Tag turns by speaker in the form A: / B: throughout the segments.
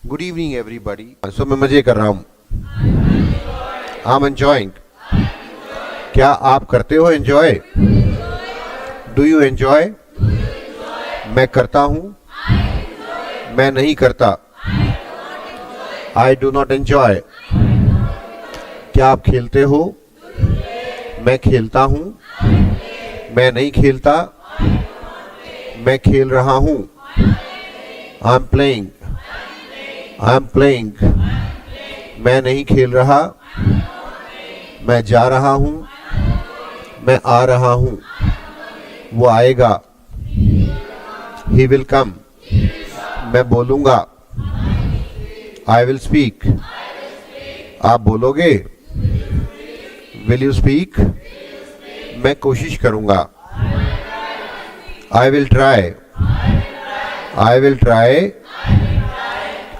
A: Good evening everybody. सो मैं मजे कर रहा हूँ। I am enjoying. क्या आप करते हो एंजॉय? Do you enjoy? मैं करता हूँ। मैं नहीं करता। I do not enjoy. क्या आप खेलते हो? मैं खेलता हूँ। मैं नहीं खेलता। मैं खेल रहा हूँ। I am playing. I am playing. मैं नहीं खेल रहा। मैं जा रहा हूँ। मैं आ रहा हूँ। वो आएगा। He will come. मैं बोलूँगा। I will speak. आप बोलोगे? Will you speak? मैं कोशिश करूँगा। I will try. I will try.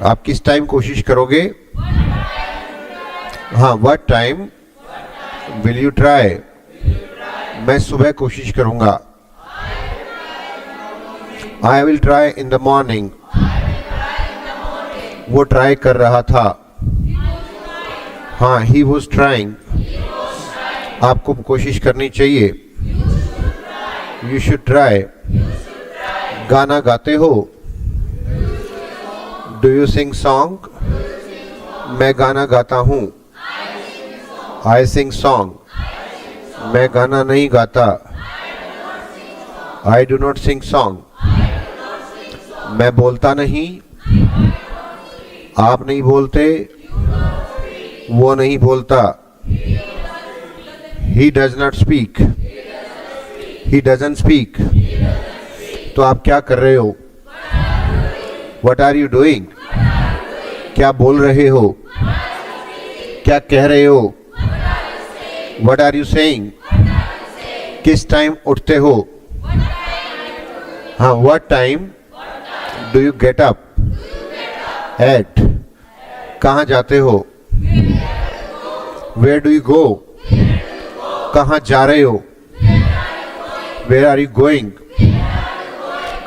A: आप किस टाइम कोशिश करोगे? हाँ, what time will you try? मैं सुबह कोशिश करूँगा। I will try in the morning. वो ट्राई कर रहा था। हाँ, ही वॉज ट्राइंग। आपको कोशिश करनी चाहिए। You should try. गाना गाते हो? Do you sing song? मैं गाना गाता हूँ। आई सिंग सॉन्ग। मैं गाना नहीं गाता। I do not sing song. मैं बोलता नहीं। आप नहीं बोलते। वो नहीं बोलता। He does not speak. He doesn't speak. तो आप क्या कर रहे हो? What are you doing? क्या बोल रहे हो? क्या कह रहे हो? What are you saying? किस टाइम उठते हो? हाँ, what time do you get up? At. कहाँ जाते हो? Where do you go? कहाँ जा रहे हो? Where are you going?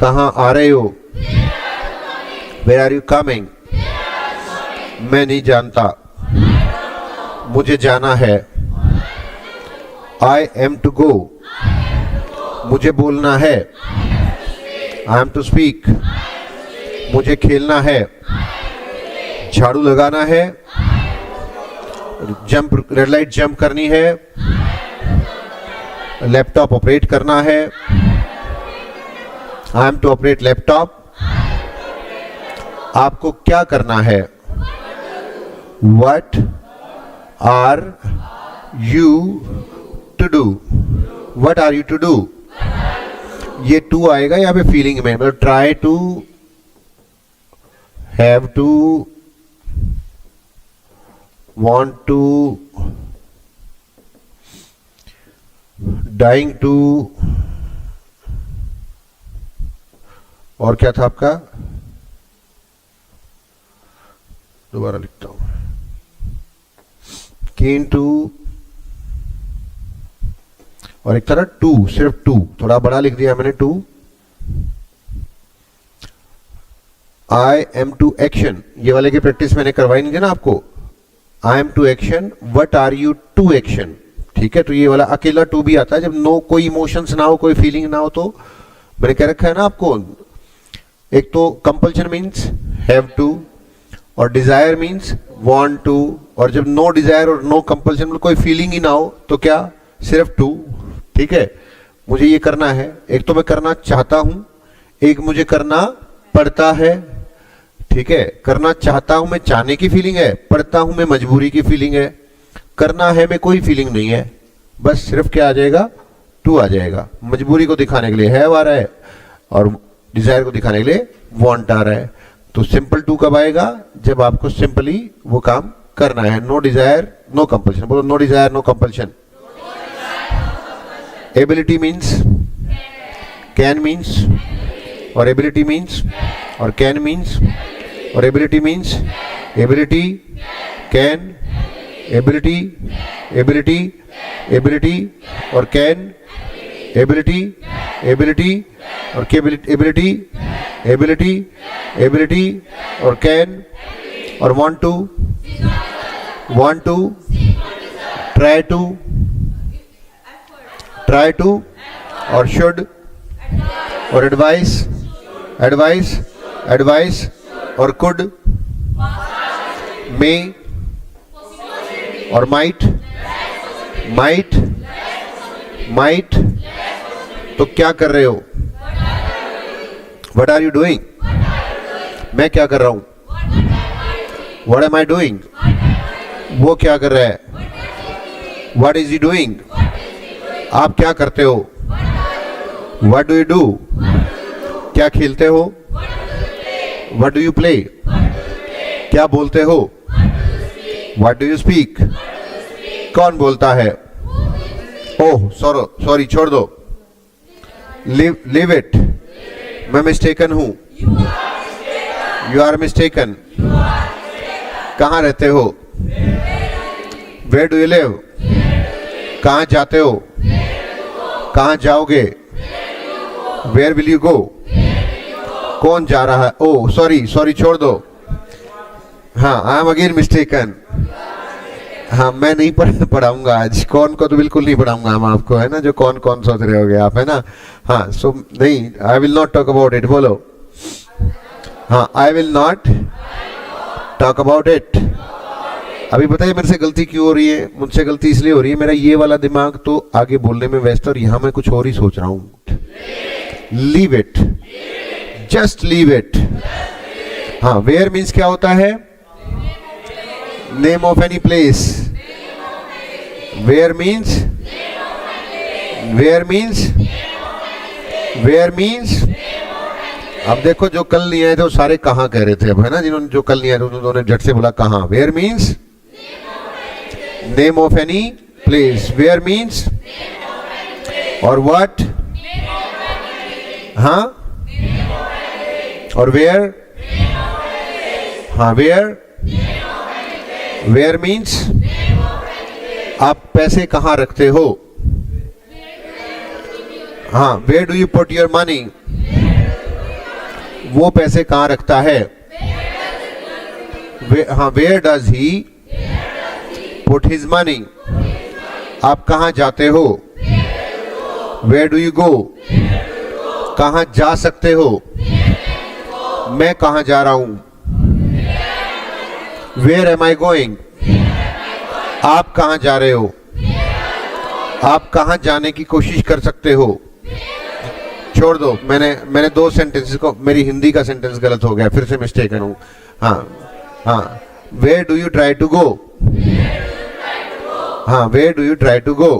A: कहाँ आ रहे हो? Where are you coming? मैं नहीं जानता। मुझे जाना है। I am to go. मुझे बोलना है। I am to speak. मुझे खेलना है। झाड़ू लगाना है। जंप, रेड लाइट जंप करनी है। लैपटॉप ऑपरेट करना है। I am to operate laptop. आपको क्या करना है? What are you to do? What are you to do? ये टू आएगा यहाँ पे फीलिंग में, मतलब try to, have to, want to, dying to, और क्या था आपका? दोबारा लिखता हूं। keen to, और एक तरह टू, सिर्फ टू, थोड़ा बड़ा लिख दिया मैंने to. I am to action, ये वाले की प्रैक्टिस मैंने करवाई नहीं थी ना आपको। I am to action. What are you to action? ठीक है, तो ये वाला अकेला टू भी आता है जब नो, कोई इमोशंस ना हो, कोई फीलिंग ना हो। तो मैंने कह रखा है ना आपको, एक तो कंपल्शन मीन्स हैव टू, और डिजायर मीन्स वांट टू, और जब नो डिजायर और नो कंपल्शन में कोई फीलिंग ही ना हो तो क्या? सिर्फ टू। ठीक है, मुझे ये करना है। एक तो मैं करना चाहता हूं, एक मुझे करना पड़ता है। ठीक है, करना चाहता हूं मैं चाहने की फीलिंग है, पढ़ता हूं मैं मजबूरी की फीलिंग है, करना है में कोई फीलिंग नहीं है, बस सिर्फ क्या आ जाएगा? टू आ जाएगा। मजबूरी को दिखाने के लिए हैव आ रहा है और डिजायर को दिखाने के लिए वांट आ रहा है। तो सिंपल टू कब आएगा? जब आपको सिंपली वो काम करना है। No desire no compulsion. बोलो, no desire no compulsion. Ability means can means, और एबिलिटी मीन्स, और कैन मीन्स, और ability means ability, can, ability, ability, ability और कैन, एबिलिटी, एबिलिटी और एबिलिटी, एबिलिटी, एबिलिटी और कैन और वांट टू, ट्राई टू और should और advice, advice, advice और कुड, मे और माइट, माइट, माइट। तो क्या कर रहे हो? What are you doing? मैं क्या कर रहा हूं? What am I doing? वो क्या कर रहा है? What is he doing? आप क्या करते हो? What do you do? क्या खेलते हो? What do you play? क्या बोलते हो? What do you speak? कौन बोलता है? ओह सॉरी छोड़ दो। Leave it. मैं मिस्टेकन हूं। You are mistaken. कहाँ रहते हो? Where do you live? कहाँ जाते हो? कहाँ जाओगे? Where will you go? कौन जा रहा है? ओह सॉरी छोड़ दो। हाँ, I am again mistaken. हाँ, मैं नहीं पढ़ाऊंगा आज। कौन को तो बिल्कुल नहीं पढ़ाऊंगा हम आपको, है ना, जो कौन सोच रहे होगे आप, है ना। हाँ, सो नहीं, I will not talk about it. बोलो। हाँ, I will not talk about it. अभी बताइए मेरे से गलती क्यों हो रही है? मुझसे गलती इसलिए हो रही है, मेरा ये वाला दिमाग तो आगे बोलने में व्यस्त, और यहां मैं कुछ और ही सोच रहा हूं। Leave it, just leave it. हाँ, वेयर मीन्स क्या होता है? Name of any place. Where means, where means, where means. अब देखो, जो कल नहीं आए थे वो सारे कहाँ कह रहे थे अब, है ना। जिन्होंने जो कल नहीं आए थे उन्होंने झट से बोला कहाँ। Where means name of any place. Where means और व्हाट। हाँ, और वेयर। हाँ, वेयर। वेयर मीन्स आप पैसे कहाँ रखते हो? हाँ, where do you put your money. वो पैसे कहाँ रखता है? हाँ, where does he put his money. आप कहाँ जाते हो? Where do you go. कहाँ जा सकते हो? मैं कहाँ जा रहा हूं? Where am I going. आप कहाँ जा रहे हो? आप कहाँ जाने की कोशिश कर सकते हो? छोड़ दो, मैंने दो सेंटेंसेस को, मेरी हिंदी का सेंटेंस गलत हो गया, फिर से मिस्टेक हूं। हाँ, where do you try to go. हाँ, where do you try to go.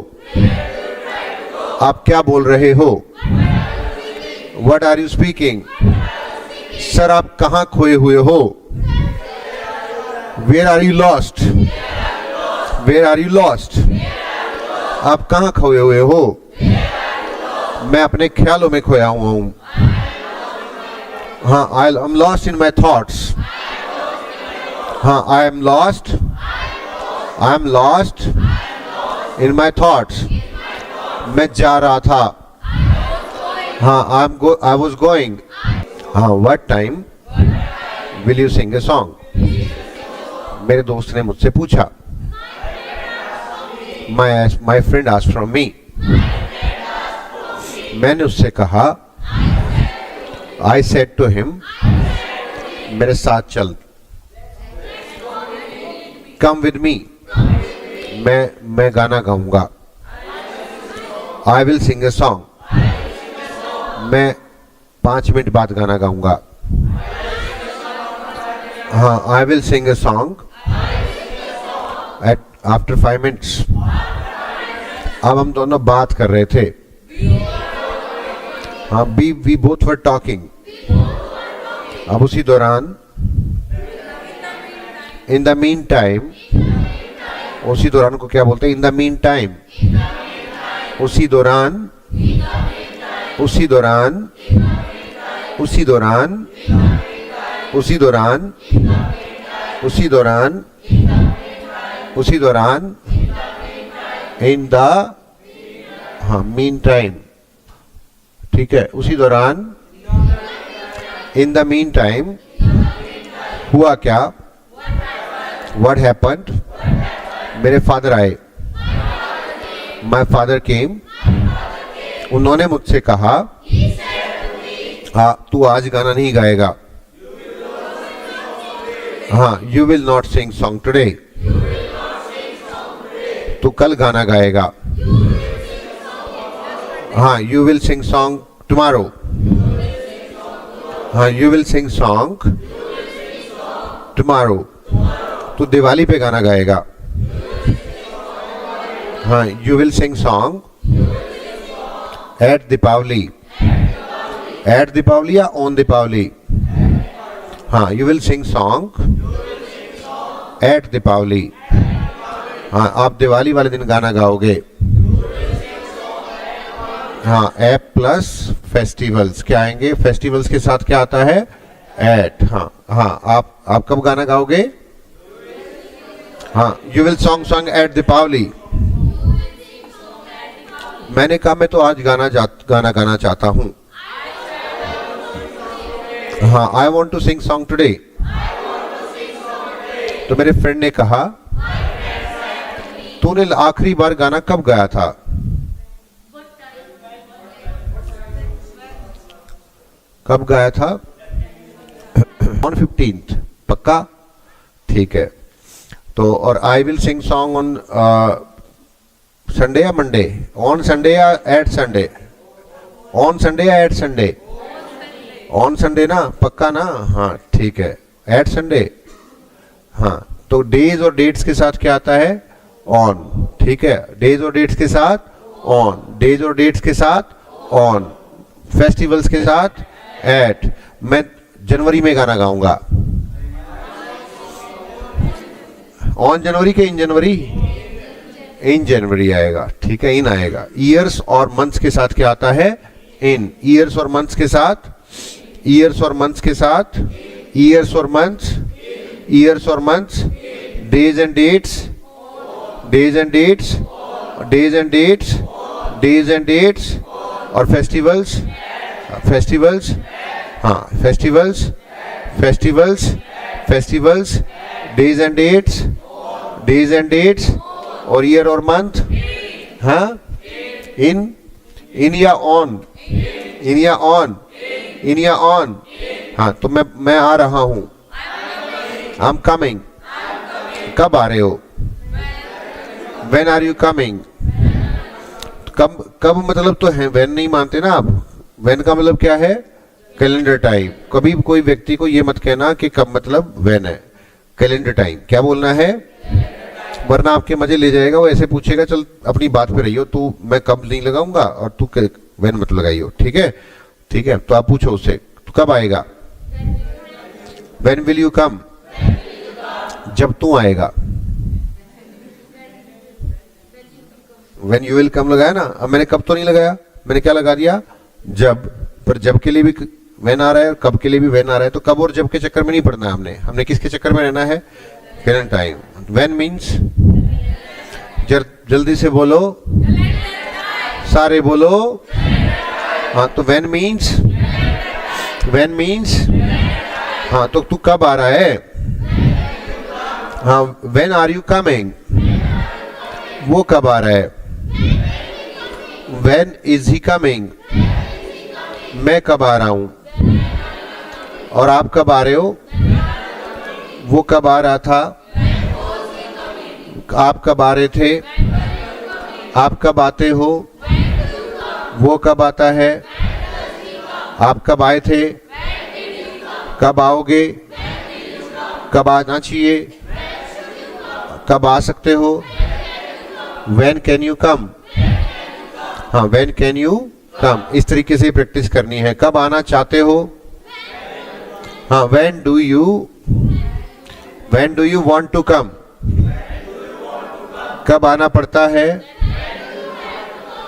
A: आप क्या बोल रहे हो? What are you speaking. Sir, आप कहाँ खोए हुए हो? Where are you lost. Where are you lost. आप कहाँ खोए हुए हो? मैं अपने ख्यालों में खोया हुआ हूं। हाँ, I am lost in my thoughts. हाँ, I am lost in my thoughts. मैं जा रहा था। हाँ, आई वॉज गोइंग। हाँ, what time will you sing a song. मेरे दोस्त ने मुझसे पूछा। My friend asked from me. मैंने उससे कहा, आई सेड टू हिम, मेरे साथ चल। Come with me. मैं गाना गाऊंगा। I will sing a song. मैं 5 मिनट बाद गाना गाऊंगा। हाँ, I will sing a song after 5 minutes. अब हम दोनों बात कर रहे थे। हाँ, वी बोथ वर टॉकिंग। अब उसी दौरान, इन द मीन टाइम, उसी दौरान को क्या बोलते हैं? In the mean time. उसी दौरान, उसी दौरान, उसी दौरान, उसी दौरान, उसी दौरान, उसी दौरान, इन द, हाँ, मीन टाइम। ठीक है, उसी दौरान इन द मीन टाइम हुआ क्या, व्हाट हैपेंड, मेरे फादर आए, माय फादर केम, उन्होंने मुझसे कहा तू आज गाना नहीं गाएगा, हाँ, you will not sing song today, तू कल गाना गाएगा, हाँ, you will sing song tomorrow, हाँ, you will sing song tomorrow, तू दिवाली पे गाना गाएगा, हाँ, you will sing song at Deepavali, at Deepavali या ऑन दीपावली, हाँ, you will sing song at Deepavali, हाँ, आप दिवाली वाले दिन गाना गाओगे, हाँ, एप प्लस फेस्टिवल्स क्या आएंगे, फेस्टिवल्स के साथ क्या आता है, एट, हाँ हाँ, आप कब गाना गाओगे, हाँ, you will song at Deepawali, मैंने कहा मैं तो आज गाना गाना चाहता हूं, हाँ, I want to sing song today, तो मेरे फ्रेंड ने कहा तूने आखिरी बार गाना कब गाया था, कब गाया था, ऑन 15th, पक्का, ठीक है, तो और I will sing song on Sunday या मंडे, ऑन संडे या एट संडे, ऑन संडे या एट संडे, ऑन संडे ना, पक्का ना, हाँ ठीक है, एट संडे, हाँ, तो डेज और डेट्स के साथ क्या आता है, ऑन, ठीक है, डेज और डेट्स के साथ ऑन, डेज और डेट्स के साथ ऑन, फेस्टिवल्स के साथ एट, मैं जनवरी में गाना गाऊंगा, ऑन जनवरी के इन जनवरी, इन जनवरी आएगा, ठीक है, इन आएगा, ईयर्स और मंथ्स के साथ क्या आता है, इन, ईयर्स और मंथ्स के साथ, ईयर्स और मंथ्स के साथ, ईयर्स और मंथ्स, ईयर्स और months, days and dates, days and dates, days and dates, days and dates, और फेस्टिवल्स, फेस्टिवल्स, हाँ, festivals, festivals, festivals, days and dates, days and dates, और ईयर और मंथ, हाँ, इन या ऑन, इन या ऑन, इन या ऑन, हाँ, तो मैं आ रहा हूं, आई एम कमिंग, कब आ रहे हो, व्हेन आर यू कमिंग, कब मतलब तो है, व्हेन नहीं मानते ना आप, व्हेन का मतलब क्या है, कैलेंडर टाइम, कभी कोई व्यक्ति को ये मत कहना कि कब मतलब व्हेन है, कैलेंडर टाइम, क्या बोलना है, वरना आपके मजे ले जाएगा, वो ऐसे पूछेगा चल अपनी बात पे रहियो, तू मैं कब नहीं लगाऊंगा और तू व्हेन मत लगाइयो, ठीक है, ठीक है, तो आप पूछो उससे तू कब आएगा, व्हेन विल यू कम, जब तू आएगा, व्हेन यू विल कम लगाया ना, अब मैंने कब तो नहीं लगाया, मैंने क्या लगा दिया, जब, पर जब के लिए भी व्हेन आ रहा है और कब के लिए भी व्हेन आ रहा है, तो कब और जब के चक्कर में नहीं पड़ना है, हमने किसके चक्कर में रहना है, करंट टाइम, व्हेन मीन्स, जल्दी से बोलो, सारे बोलो, हाँ, तो व्हेन मीन्स, व्हेन मीन्स, हाँ, तो तू कब आ रहा है, हाँ, व्हेन आर यू कमिंग, वो कब आ रहा है, व्हेन इज ही कमिंग, मैं कब आ रहा हूं, और आप कब आ रहे हो, वो कब आ रहा था, आप कब आ रहे थे, आप कब आते हो, वो कब आता है, आप कब आए थे, कब आओगे, कब आना चाहिए, कब आ सकते हो, व्हेन कैन यू कम, हाँ, व्हेन कैन यू कम, इस तरीके से प्रैक्टिस करनी है, कब आना चाहते हो, हाँ, when do you want to come, कब आना पड़ता है,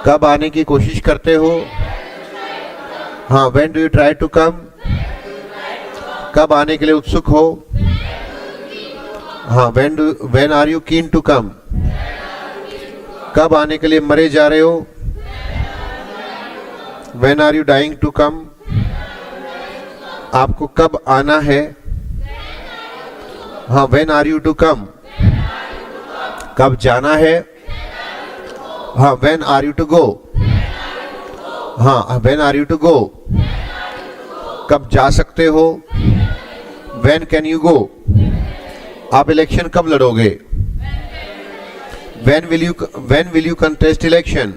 A: कब आने की कोशिश करते हो, हाँ, when do you try to come, कब आने के लिए उत्सुक हो, हाँ, when are you keen to come, कब आने के लिए मरे जा रहे हो, When are you dying to come? आपको कब आना है? हाँ, when are you to come? कब जाना है? हाँ, when are you to go? हाँ, when are you to go? कब जा सकते हो? When can you go? आप इलेक्शन कब लड़ोगे? When will you contest election?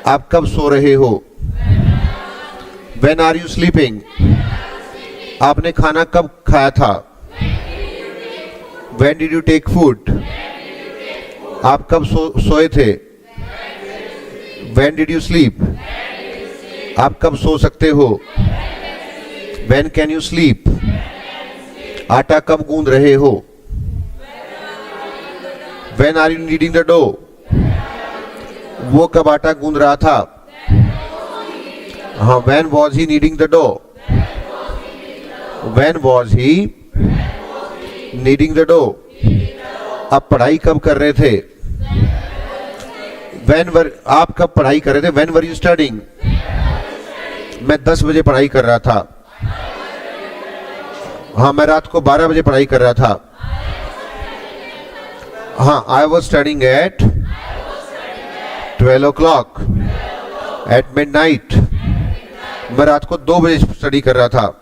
A: आप कब सो रहे हो? When are you sleeping? आपने खाना कब खाया था? When did you take food? आप कब सोए थे? When did you sleep? आप कब सो सकते हो? When can you sleep? आटा कब गूंद रहे हो? When are you kneading the dough? वो कब आटा गूंद रहा था? हाँ, when was he kneading the dough? When was he kneading the dough? आप पढ़ाई कब कर रहे थे? आप कब पढ़ाई कर रहे थे? When were you studying? मैं 10 बजे पढ़ाई कर रहा था। हाँ, मैं रात को 12 बजे पढ़ाई कर रहा था। हाँ, I was studying at 12 o'clock at midnight. मैं रात को 2 बजे स्टडी कर रहा था।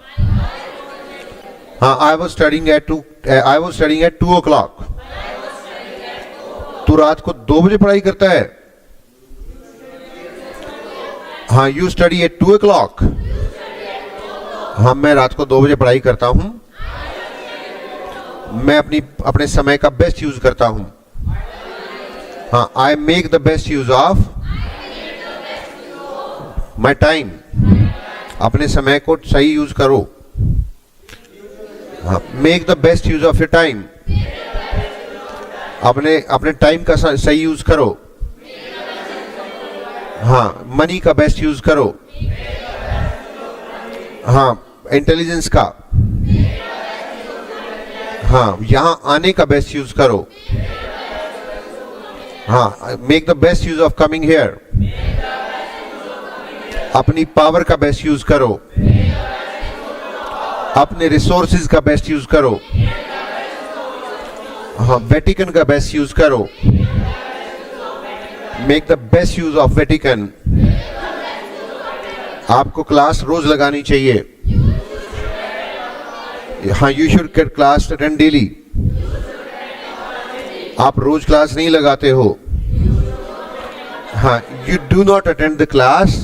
A: हाँ, I was studying at 2 o'clock. तू रात को 2 बजे पढ़ाई करता है? हाँ, you study at 2 o'clock. हाँ, मैं रात को 2 बजे पढ़ाई करता हूँ। मैं अपने समय का बेस्ट यूज करता हूँ। हाँ, I make the best use of my time. अपने समय को सही यूज करो। हाँ, make the best use of your time. अपने टाइम का सही यूज करो। हाँ, मनी का बेस्ट यूज करो। हाँ, इंटेलिजेंस का। हाँ, यहाँ आने का बेस्ट यूज करो। हाँ, make the best use of coming here. अपनी पावर का बेस्ट यूज करो। अपने रिसोर्सेज का बेस्ट यूज करो। हाँ, वेटिकन का बेस्ट यूज करो। Make the best use of Vatican. आपको क्लास रोज लगानी चाहिए। हाँ, you should get class attend daily. आप रोज क्लास नहीं लगाते हो। हाँ, you do not attend the class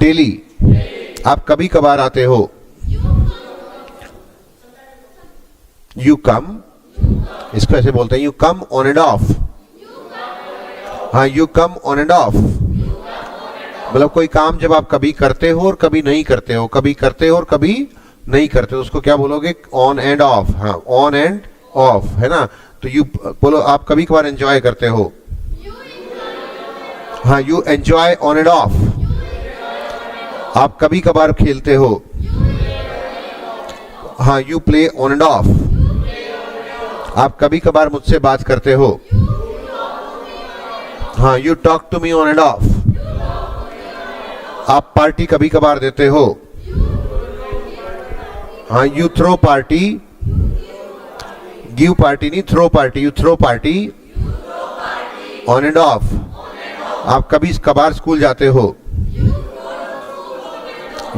A: daily. आप कभी कभार आते हो। यू कम, इसको ऐसे बोलते हैं, you come on and off. हाँ, you come on and off मतलब कोई काम जब आप कभी करते हो और कभी नहीं करते हो, कभी करते हो और कभी नहीं करते हो, उसको क्या बोलोगे? On and off. हाँ, ऑन एंड ऑफ है ना। तो यू बोलो, आप कभी कभार एंजॉय करते हो। हाँ, you enjoy on and off. आप कभी कभार खेलते हो। हाँ, you play on and off. आप कभी कभार मुझसे बात करते हो। हाँ, you talk to me on and off. आप पार्टी कभी कभार देते हो। हाँ, you throw party. Give party नहीं, throw party. You throw party on and off. आप कभी कभार स्कूल जाते हो।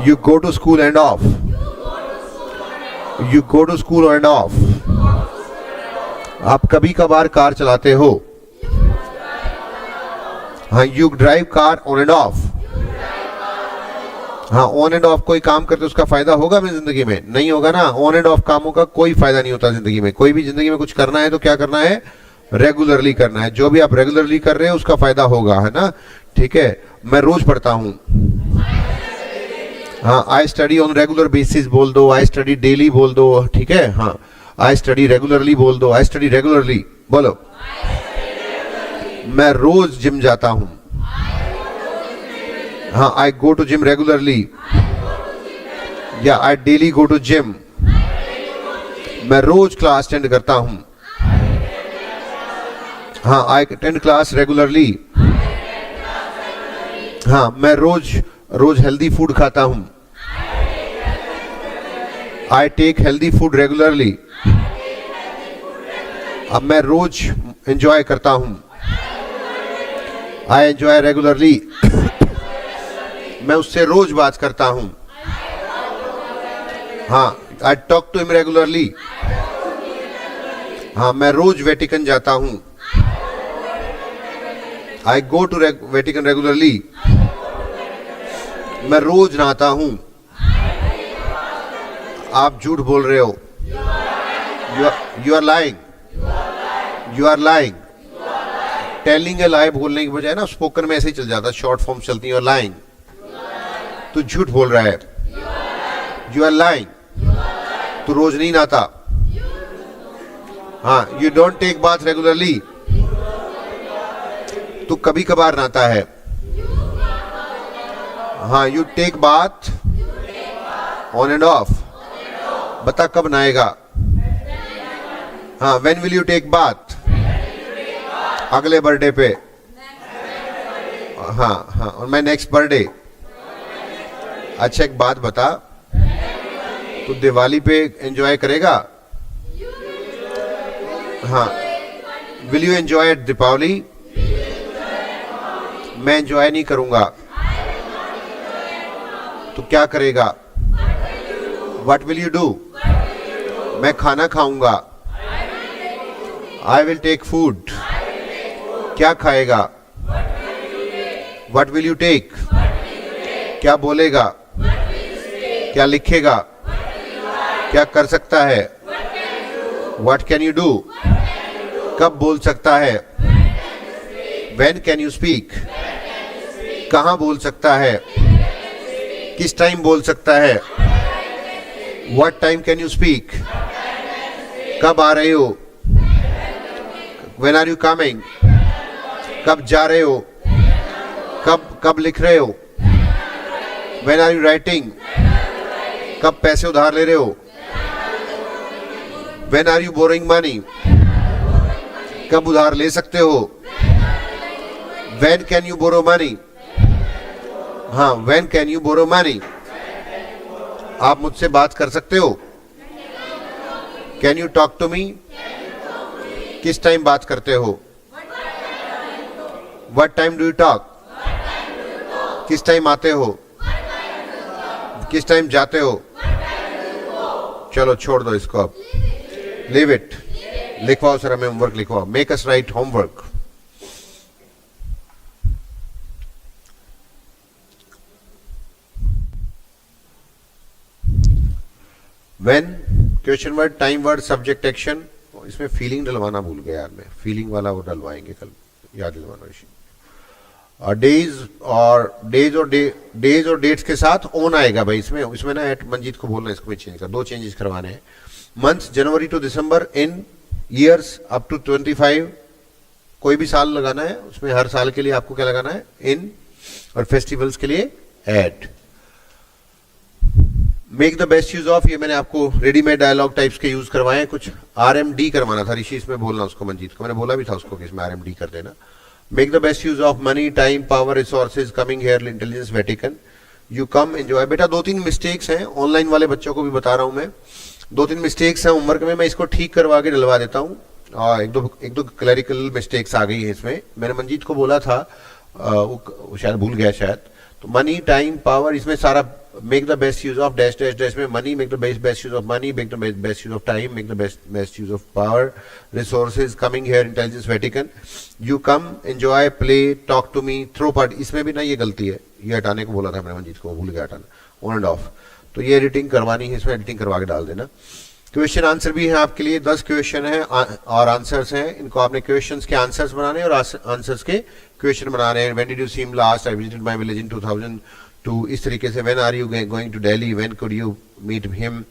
A: You go to school and off. You go to school and off. आप कभी कभार कार चलाते हो। हाँ, you drive car on and off. हाँ, ऑन एंड ऑफ कोई काम करते उसका फायदा होगा मेरी जिंदगी में? नहीं होगा ना। ऑन एंड ऑफ कामों का कोई फायदा नहीं होता जिंदगी में। कोई भी जिंदगी में कुछ करना है तो क्या करना है? रेगुलरली करना है। जो भी आप रेगुलरली कर रहे हैं उसका फायदा होगा, है ना। ठीक है, मैं रोज पढ़ता हूं। हाँ, I study on regular basis बोल दो, आई स्टडी डेली बोल दो। ठीक है, हाँ, आई स्टडी रेगुलरली बोल दो, आई स्टडी रेगुलरली बोलो। मैं रोज जिम जाता हूं। हाँ, आई गो टू जिम रेगुलरली, या आई डेली गो टू जिम। मैं रोज क्लास अटेंड करता हूं। हाँ, आई अटेंड क्लास रेगुलरली। हाँ, मैं रोज रोज हेल्दी फूड खाता हूं। I take healthy food regularly. अब मैं रोज एंजॉय करता हूं। I enjoy regularly. मैं उससे रोज बात करता हूं। हाँ, I talk to him regularly. हाँ, मैं रोज वेटिकन जाता हूं। I go to Vatican regularly. मैं रोज नहाता हूं। आप झूठ बोल रहे हो। You are lying. You are lying. Telling a lie बोलने की बजाय ना स्पोकन में ऐसे ही चल जाता है, शॉर्ट फॉर्म चलती है। लाइंग, तू झूठ बोल रहा है। You are lying. तू रोज नहीं नहाता। हाँ, you don't take bath regularly. तू कभी कभार नहाता है। हाँ, you take bath on and off. बता कब नहाएगा। हाँ, when will you take bath. अगले बर्थडे पे। हाँ हाँ, और मैं नेक्स्ट बर्थडे। अच्छा, एक बात बता, तू दिवाली पे एंजॉय करेगा। हाँ, will you enjoy at Deepawali. मैं एंजॉय नहीं करूंगा। तो क्या करेगा। What will you do. मैं खाना खाऊंगा। I will take food. क्या खाएगा। What will you take. क्या बोलेगा। क्या लिखेगा। क्या कर सकता है। What can you do. कब बोल सकता है। When can you speak. कहां बोल सकता है। किस टाइम बोल सकता है। What time can you speak. कब आ रहे हो। When are you coming. कब जा रहे हो। कब लिख रहे हो। When are you writing. कब पैसे उधार ले रहे हो। When are you borrowing money. कब उधार ले सकते हो। When can you borrow money. हाँ, when can you borrow money. आप मुझसे बात कर सकते हो। Can you talk to me. किस टाइम बात करते हो। What time do you talk. किस टाइम आते हो। किस टाइम जाते हो। चलो छोड़ दो इसको, अब लीव इट। लिखवाओ सर, हमें होमवर्क लिखवाओ। Make us write homework. When, question word, time word, subject, action. इसमें फीलिंग डलवाना भूल गया यार मैं। फीलिंग वाला वो डलवाएंगे कल, याद दिलवाना। और डेज और डेट्स के साथ ऑन आएगा भाई। इसमें ना एट मंजीत को बोलना, इसको भी चेंज कर। 2 चेंजेस करवाने हैं। Month January to December, in years up to 25। कोई भी साल लगाना है उसमें, हर साल के लिए आपको क्या लगाना है, इन। और फेस्टिवल्स के लिए at. Make the best use of, ये मैंने आपको रेडीमेड डायलॉग टाइप्स के यूज करवाए हैं। कुछ RMD करवाना था ऋषि, इसमें बोलना उसको, मंजीत को मैंने बोला भी था उसको कि इसमें RMD कर देना। Make the best use of money, time, power, resources, coming here, intelligence, Vatican. You come, enjoy. बेटा 2-3 मिस्टेक्स हैं, ऑनलाइन वाले बच्चों को भी बता रहा हूं मैं। 2-3 मिस्टेक्स हैं होमवर्क में, मैं इसको ठीक करवा के डलवा देता हूँ। और एक दो क्लरिकल मिस्टेक्स आ गई है इसमें। मैंने मंजीत को बोला था, वो शायद भूल गया शायद। तो मनी, टाइम, पावर, इसमें सारा make the best use of dash dash dash में money, make the best use of money, make the best use of time, make the best use of power, resources, coming here, intelligence, Vatican. You come, enjoy, play, talk to me, throw party. इसमें भी ना ये गलती है, ये हटाने को बोला था मैंने मंजीत को, भूल गया हटाना। ऑन एंड ऑफ, तो ये एडिटिंग करवानी है, इसमें एडिटिंग करवा के डाल देना। क्वेश्चन आंसर भी है आपके लिए, 10 क्वेश्चन है और आंसर्स हैं। इनको आपने क्वेश्चंस के आंसर्स बनाने और आंसर्स के क्वेश्चन बनाने हैं। When did you see him last, I visited my village in 2002, इस तरीके से। When are you going to Delhi, when could you meet him,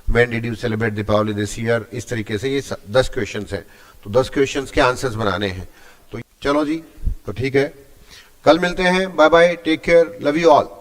A: when did you celebrate Deepawali this year, इस तरीके से। ये 10 क्वेश्चंस हैं, तो 10 क्वेश्चंस के आंसर्स बनाने हैं। तो चलो जी, तो ठीक है, कल मिलते हैं। Bye bye, take care, love you all.